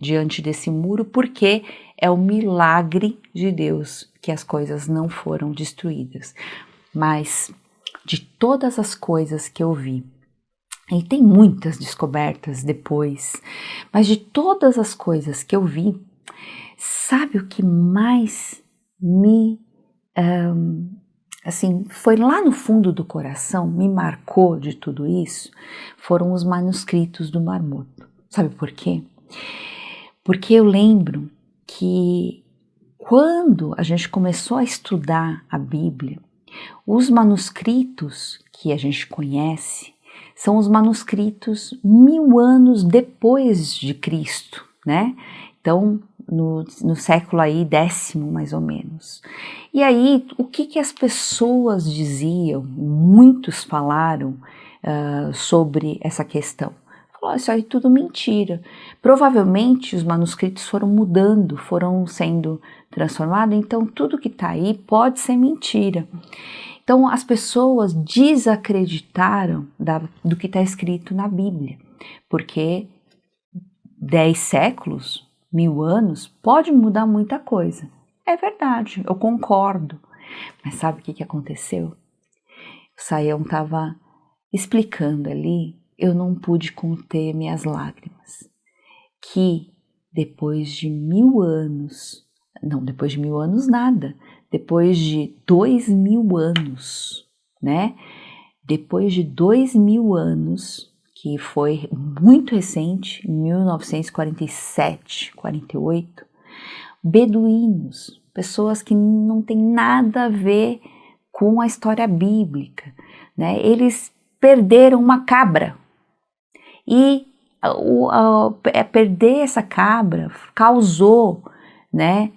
diante desse muro, porque é o milagre de Deus que as coisas não foram destruídas. Mas de todas as coisas que eu vi, e tem muitas descobertas depois, mas de todas as coisas que eu vi, sabe o que mais me, foi lá no fundo do coração, me marcou de tudo isso? Foram os manuscritos do Mar Morto. Sabe por quê? Porque eu lembro que quando a gente começou a estudar a Bíblia, os manuscritos que a gente conhece são os manuscritos 1000 anos depois de Cristo, né? Então, no século aí 10º, mais ou menos. E aí, o que as pessoas diziam, muitos falaram sobre essa questão? Falaram, isso aí é tudo mentira. Provavelmente os manuscritos foram mudando, foram sendo transformados, então tudo que está aí pode ser mentira. Então as pessoas desacreditaram do que está escrito na Bíblia, porque 10 séculos, 1000 anos, pode mudar muita coisa. É verdade, eu concordo. Mas sabe o que aconteceu? O Saião estava explicando ali, eu não pude conter minhas lágrimas. Que depois de 1000 anos, não, depois de 1000 anos nada, depois de 2000 anos, né? Depois de 2000 anos, que foi muito recente, 1947, 48, beduínos, pessoas que não têm nada a ver com a história bíblica, né? Eles perderam uma cabra e perder essa cabra causou, né,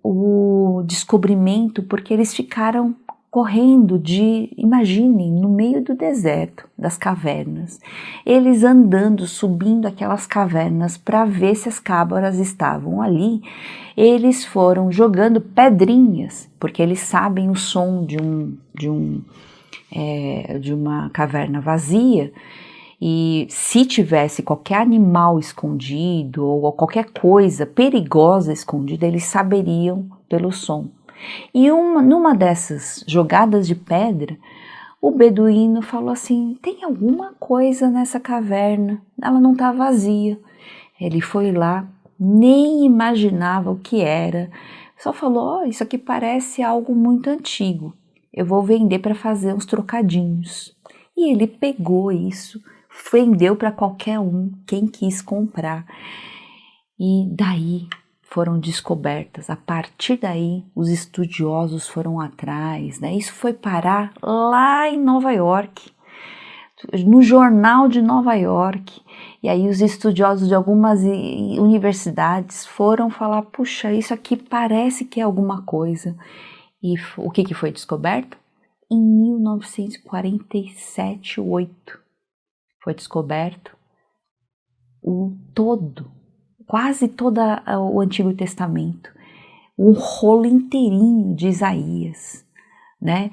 o descobrimento, porque eles ficaram correndo imaginem, no meio do deserto, das cavernas, eles andando, subindo aquelas cavernas para ver se as cabras estavam ali. Eles foram jogando pedrinhas, porque eles sabem o som de uma caverna vazia, e se tivesse qualquer animal escondido ou qualquer coisa perigosa escondida, eles saberiam pelo som. E numa dessas jogadas de pedra, o beduíno falou assim, tem alguma coisa nessa caverna, ela não está vazia. Ele foi lá, nem imaginava o que era, só falou, isso aqui parece algo muito antigo, eu vou vender para fazer uns trocadinhos. E ele pegou isso, vendeu para qualquer um, quem quis comprar. E daí foram descobertas, a partir daí os estudiosos foram atrás, né? Isso foi parar lá em Nova York, no jornal de Nova York, e aí os estudiosos de algumas universidades foram falar, puxa, isso aqui parece que é alguma coisa. E o que foi descoberto? Em 1947, 8, foi descoberto quase todo o Antigo Testamento. um rolo inteirinho de Isaías, né?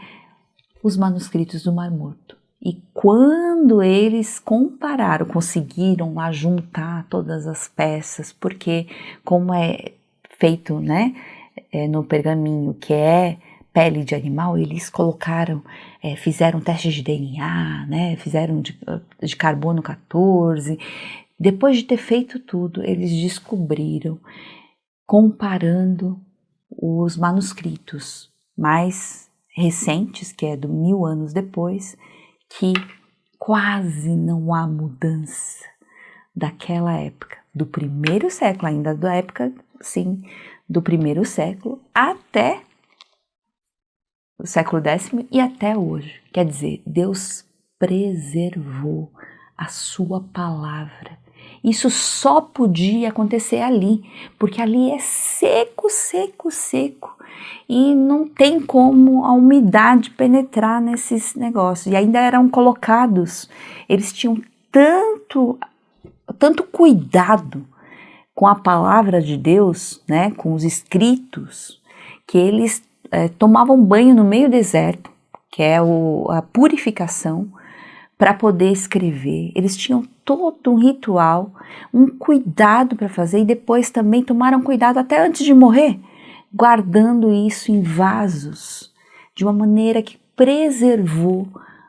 Os manuscritos do Mar Morto. E quando eles compararam, conseguiram ajuntar todas as peças, porque como é feito, né, no pergaminho, que é pele de animal, eles colocaram, fizeram testes de DNA, né, fizeram de carbono 14. Depois de ter feito tudo, eles descobriram, comparando os manuscritos mais recentes, que é do 1000 anos depois, que quase não há mudança daquela época, do primeiro século, ainda da época, sim, do primeiro século até o século X e até hoje. Quer dizer, Deus preservou a sua palavra. Isso só podia acontecer ali, porque ali é seco, seco, seco. E não tem como a umidade penetrar nesses negócios. E ainda eram colocados, eles tinham tanto cuidado com a palavra de Deus, né, com os escritos, que eles tomavam banho no meio do deserto, que é a purificação, para poder escrever. Eles tinham todo um ritual, um cuidado para fazer, e depois também tomaram cuidado até antes de morrer, guardando isso em vasos, de uma maneira que preservou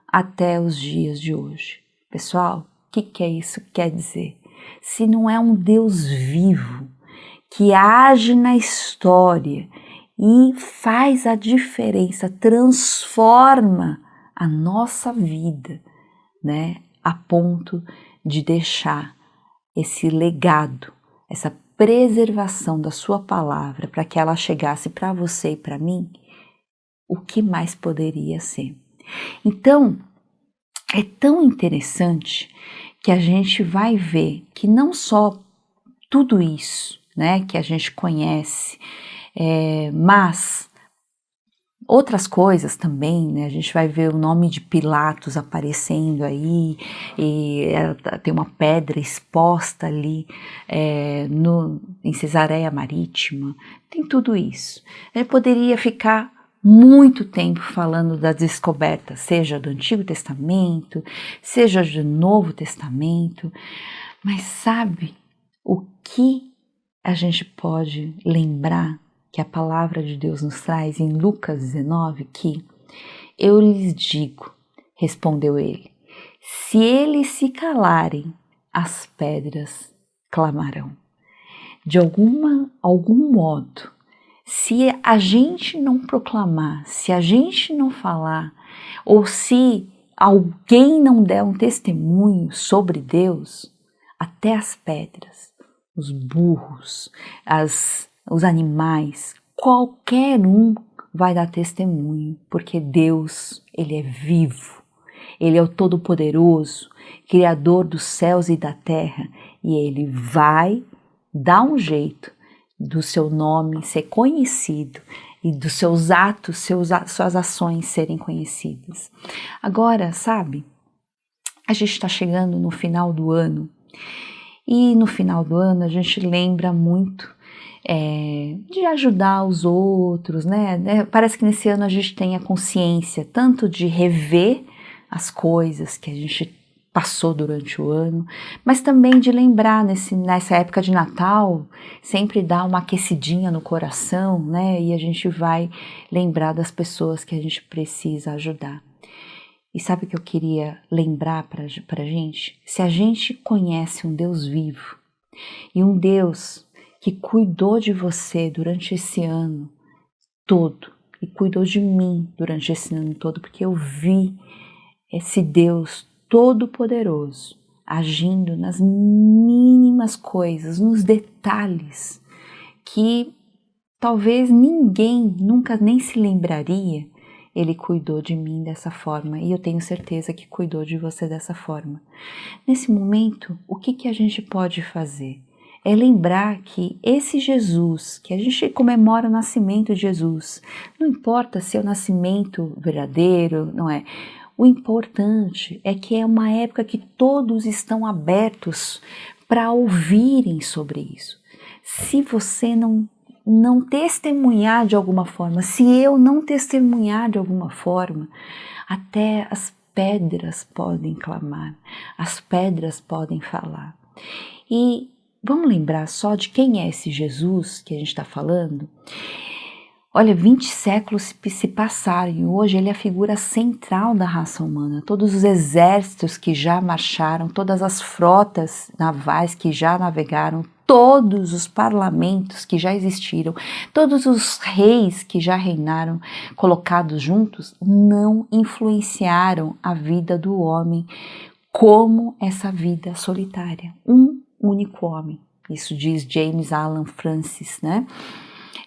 até os dias de hoje. Pessoal, o que é isso que quer dizer? Se não é um Deus vivo, que age na história e faz a diferença, transforma a nossa vida, né, a ponto de deixar esse legado, essa preservação da sua palavra para que ela chegasse para você e para mim, o que mais poderia ser? Então, é tão interessante que a gente vai ver que não só tudo isso, né, que a gente conhece, mas outras coisas também, né? A gente vai ver o nome de Pilatos aparecendo aí, e tem uma pedra exposta ali em Cesareia Marítima, tem tudo isso. Eu poderia ficar muito tempo falando das descobertas, seja do Antigo Testamento, seja do Novo Testamento, mas sabe o que a gente pode lembrar que a palavra de Deus nos traz em Lucas 19, que eu lhes digo, respondeu ele, se eles se calarem, as pedras clamarão. De algum modo, se a gente não proclamar, se a gente não falar, ou se alguém não der um testemunho sobre Deus, até as pedras, os burros, os animais, qualquer um vai dar testemunho, porque Deus, Ele é vivo, Ele é o Todo-Poderoso, Criador dos céus e da terra, e Ele vai dar um jeito do seu nome ser conhecido e dos seus atos, suas ações serem conhecidas. Agora, sabe, a gente está chegando no final do ano, e no final do ano a gente lembra muito de ajudar os outros, né? Parece que nesse ano a gente tem a consciência tanto de rever as coisas que a gente passou durante o ano, mas também de lembrar nessa época de Natal, sempre dá uma aquecidinha no coração, né? E a gente vai lembrar das pessoas que a gente precisa ajudar. E sabe o que eu queria lembrar pra gente? Se a gente conhece um Deus vivo e um Deus que cuidou de você durante esse ano todo e cuidou de mim durante esse ano todo, porque eu vi esse Deus todo-poderoso agindo nas mínimas coisas, nos detalhes que talvez ninguém nunca nem se lembraria. Ele cuidou de mim dessa forma e eu tenho certeza que cuidou de você dessa forma. Nesse momento, o que a gente pode fazer? É lembrar que esse Jesus, que a gente comemora o nascimento de Jesus, não importa se é o nascimento verdadeiro, não é? O importante é que é uma época que todos estão abertos para ouvirem sobre isso. Se você não não testemunhar de alguma forma, se eu não testemunhar de alguma forma, até as pedras podem clamar, as pedras podem falar. E vamos lembrar só de quem é esse Jesus que a gente está falando? Olha, 20 séculos se passaram e hoje ele é a figura central da raça humana. Todos os exércitos que já marcharam, todas as frotas navais que já navegaram, todos os parlamentos que já existiram, todos os reis que já reinaram, colocados juntos, não influenciaram a vida do homem como essa vida solitária. Um único homem. Isso diz James Alan Francis, né?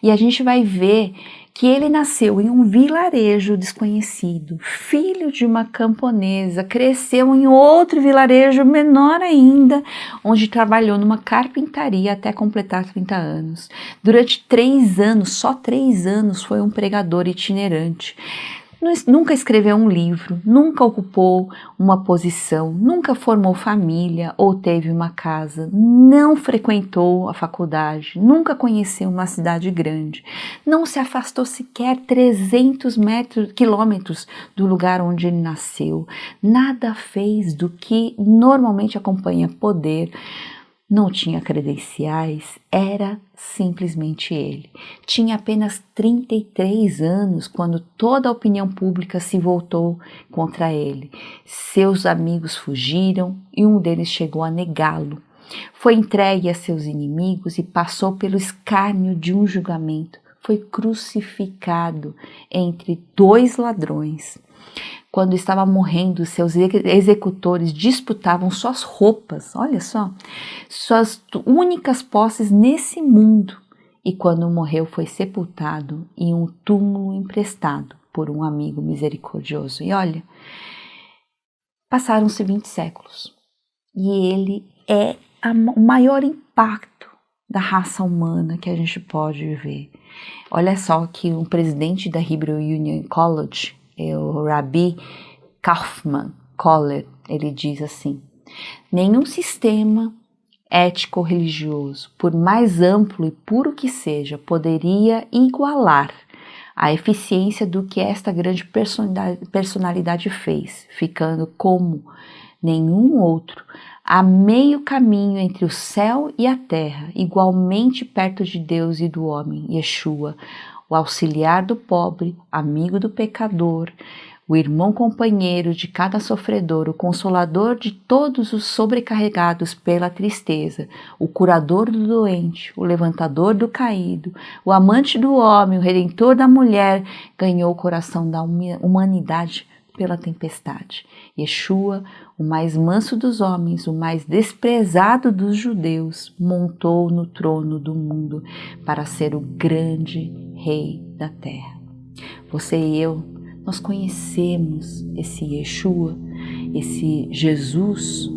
E a gente vai ver que ele nasceu em um vilarejo desconhecido, filho de uma camponesa, cresceu em outro vilarejo menor ainda, onde trabalhou numa carpintaria até completar 30 anos. Durante 3 anos, só 3 anos, foi um pregador itinerante. Nunca escreveu um livro, nunca ocupou uma posição, nunca formou família ou teve uma casa, não frequentou a faculdade, nunca conheceu uma cidade grande, não se afastou sequer 300 quilômetros do lugar onde ele nasceu, nada fez do que normalmente acompanha poder. Não tinha credenciais, era simplesmente ele. Tinha apenas 33 anos quando toda a opinião pública se voltou contra ele. Seus amigos fugiram e um deles chegou a negá-lo. Foi entregue a seus inimigos e passou pelo escárnio de um julgamento. Foi crucificado entre 2 ladrões. Quando estava morrendo, seus executores disputavam suas roupas, olha só, suas únicas posses nesse mundo. E quando morreu, foi sepultado em um túmulo emprestado por um amigo misericordioso. E olha, passaram-se 20 séculos e ele é o maior impacto da raça humana que a gente pode viver. Olha só que um presidente da Hebrew Union College, o Rabbi Kaufman Kohler, ele diz assim: nenhum sistema ético-religioso, por mais amplo e puro que seja, poderia igualar a eficiência do que esta grande personalidade fez, ficando como nenhum outro a meio caminho entre o céu e a terra, igualmente perto de Deus e do homem, Yeshua, o auxiliar do pobre, amigo do pecador, o irmão companheiro de cada sofredor, o consolador de todos os sobrecarregados pela tristeza, o curador do doente, o levantador do caído, o amante do homem, o redentor da mulher, ganhou o coração da humanidade pela tempestade. Yeshua, o mais manso dos homens, o mais desprezado dos judeus, montou no trono do mundo para ser o grande rei da terra. Você e eu, nós conhecemos esse Yeshua, esse Jesus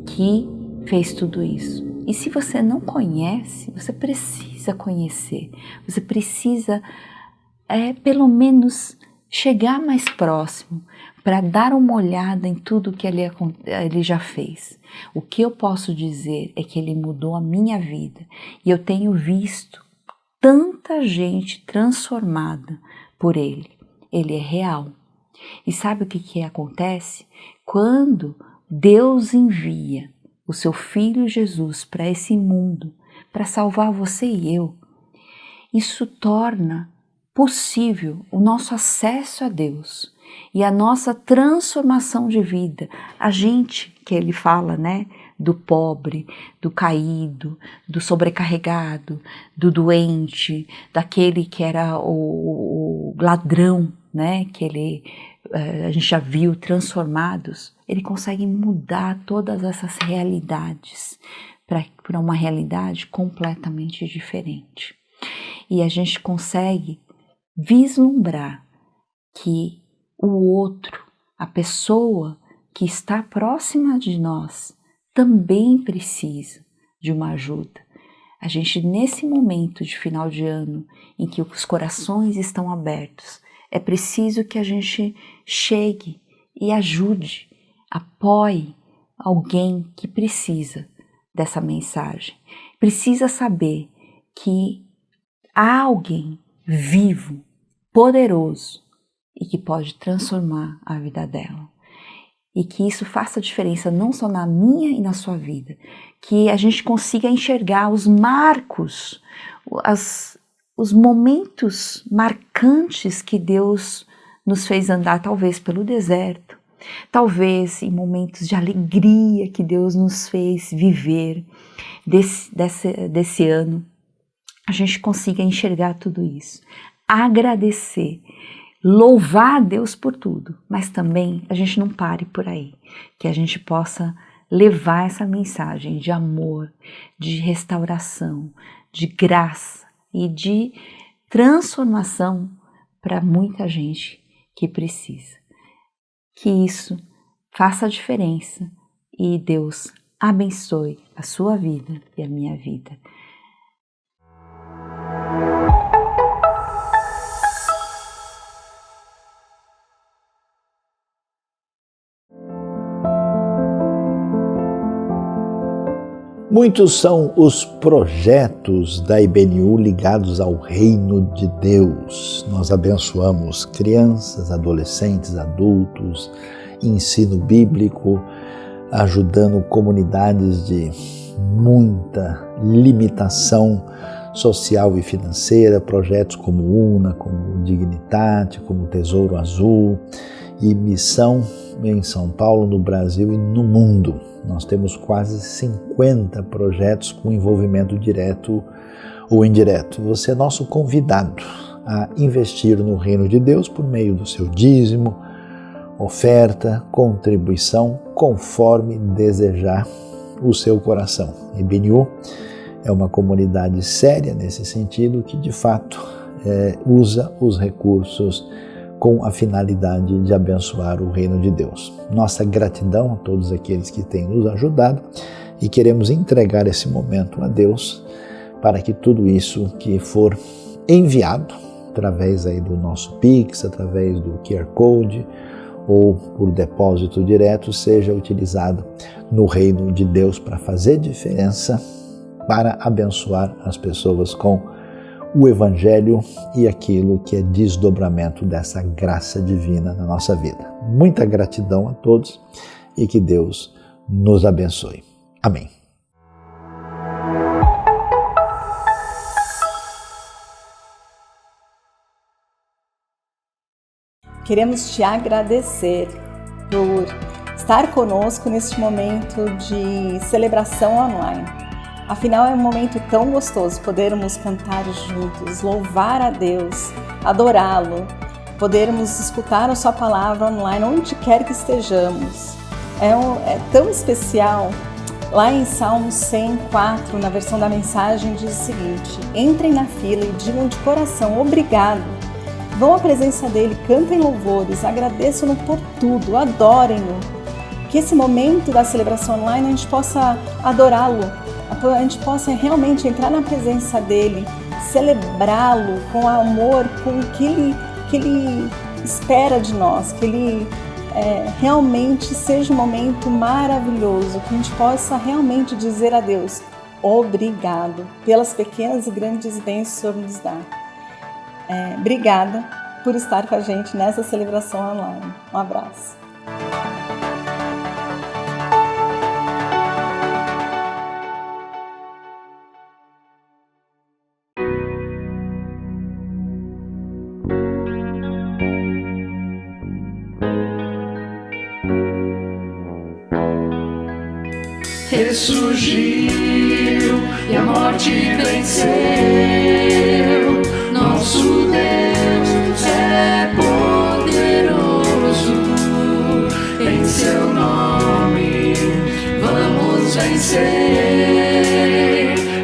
que fez tudo isso. E se você não conhece, você precisa conhecer, você precisa pelo menos chegar mais próximo para dar uma olhada em tudo que ele já fez. O que eu posso dizer é que ele mudou a minha vida e eu tenho visto tanta gente transformada por ele. Ele é real. E sabe o que acontece? Quando Deus envia o seu Filho Jesus para esse mundo, para salvar você e eu, isso torna possível o nosso acesso a Deus e a nossa transformação de vida. A gente, que ele fala, né, do pobre, do caído, do sobrecarregado, do doente, daquele que era o ladrão, né, que a gente já viu transformados, ele consegue mudar todas essas realidades para uma realidade completamente diferente. E a gente consegue vislumbrar que o outro, a pessoa que está próxima de nós, também precisa de uma ajuda. A gente, nesse momento de final de ano, em que os corações estão abertos, é preciso que a gente chegue e ajude, apoie alguém que precisa dessa mensagem. Precisa saber que há alguém vivo, poderoso e que pode transformar a vida dela. E que isso faça diferença não só na minha e na sua vida, que a gente consiga enxergar os marcos, os momentos marcantes que Deus nos fez andar, talvez pelo deserto, talvez em momentos de alegria que Deus nos fez viver desse ano. A gente consiga enxergar tudo isso, agradecer, louvar a Deus por tudo, mas também a gente não pare por aí, que a gente possa levar essa mensagem de amor, de restauração, de graça e de transformação para muita gente que precisa. Que isso faça a diferença e Deus abençoe a sua vida e a minha vida.
Muitos são os projetos da IBNU ligados ao reino de Deus. Nós abençoamos crianças, adolescentes, adultos, ensino bíblico, ajudando comunidades de muita limitação social e financeira, projetos como UNA, como Dignitate, como Tesouro Azul e Missão em São Paulo, no Brasil e no mundo. Nós temos quase 50 projetos com envolvimento direto ou indireto. Você é nosso convidado a investir no reino de Deus por meio do seu dízimo, oferta, contribuição, conforme desejar o seu coração. A IBNU é uma comunidade séria nesse sentido, que de fato usa os recursos com a finalidade de abençoar o reino de Deus. Nossa gratidão a todos aqueles que têm nos ajudado e queremos entregar esse momento a Deus para que tudo isso que for enviado através aí do nosso Pix, através do QR Code ou por depósito direto, seja utilizado no reino de Deus para fazer diferença, para abençoar as pessoas com o Evangelho e aquilo que é desdobramento dessa graça divina na nossa vida. Muita gratidão a todos e que Deus nos abençoe. Amém.
Queremos te agradecer por estar conosco neste momento de celebração online. Afinal, é um momento tão gostoso podermos cantar juntos, louvar a Deus, adorá-lo, podermos escutar a sua palavra online, onde quer que estejamos. É tão especial. Lá em Salmo 104, na versão da mensagem, diz o seguinte: entrem na fila e digam de coração, obrigado. Vão à presença dele, cantem louvores, agradeçam-no por tudo, adorem-no. Que esse momento da celebração online a gente possa adorá-lo, a gente possa realmente entrar na presença dele, celebrá-lo com amor, com o que ele espera de nós, que ele realmente seja um momento maravilhoso, que a gente possa realmente dizer a Deus, obrigado pelas pequenas e grandes bênçãos que o Senhor nos dá. Obrigada por estar com a gente nessa celebração online. Um abraço.
Ressurgiu e a morte venceu. Nosso Deus é poderoso. Em seu nome vamos vencer.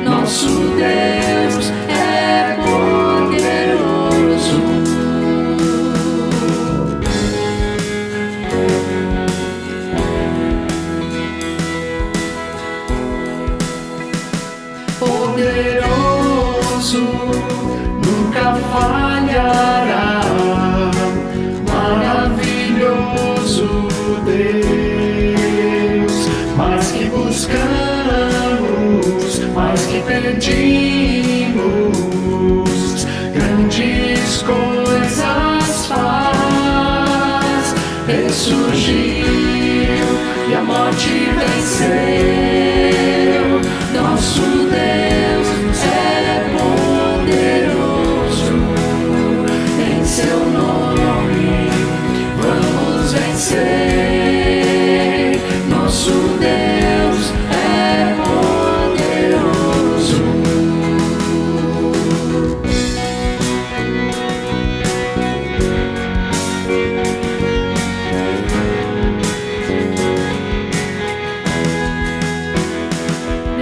Nosso Deus é poderoso. Poderoso, nunca falhará. Maravilhoso Deus, mais que buscamos, mais que pedimos. ressurgiu e a morte venceu. Nosso Deus é poderoso, em seu nome vamos vencer. Nosso Deus é poderoso.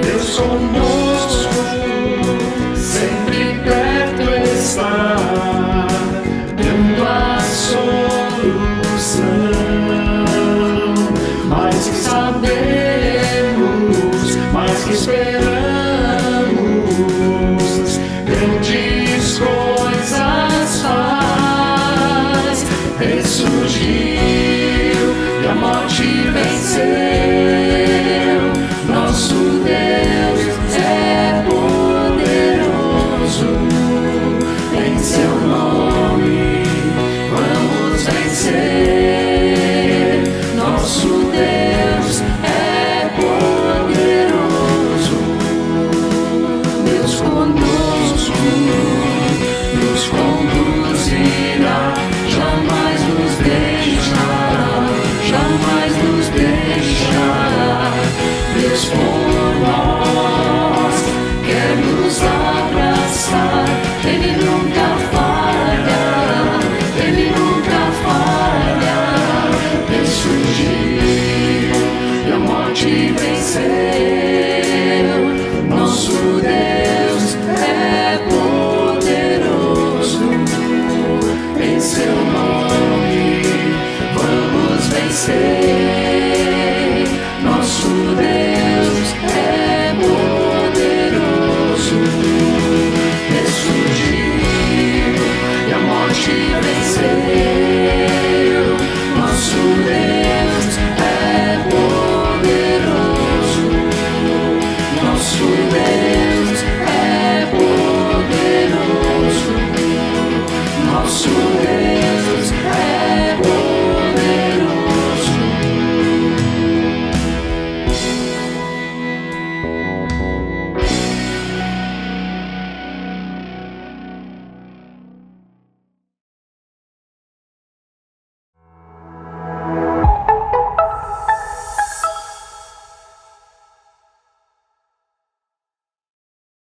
Deus conosco, sempre perto está, dando a solução. Mais que sabemos, mais que esperamos,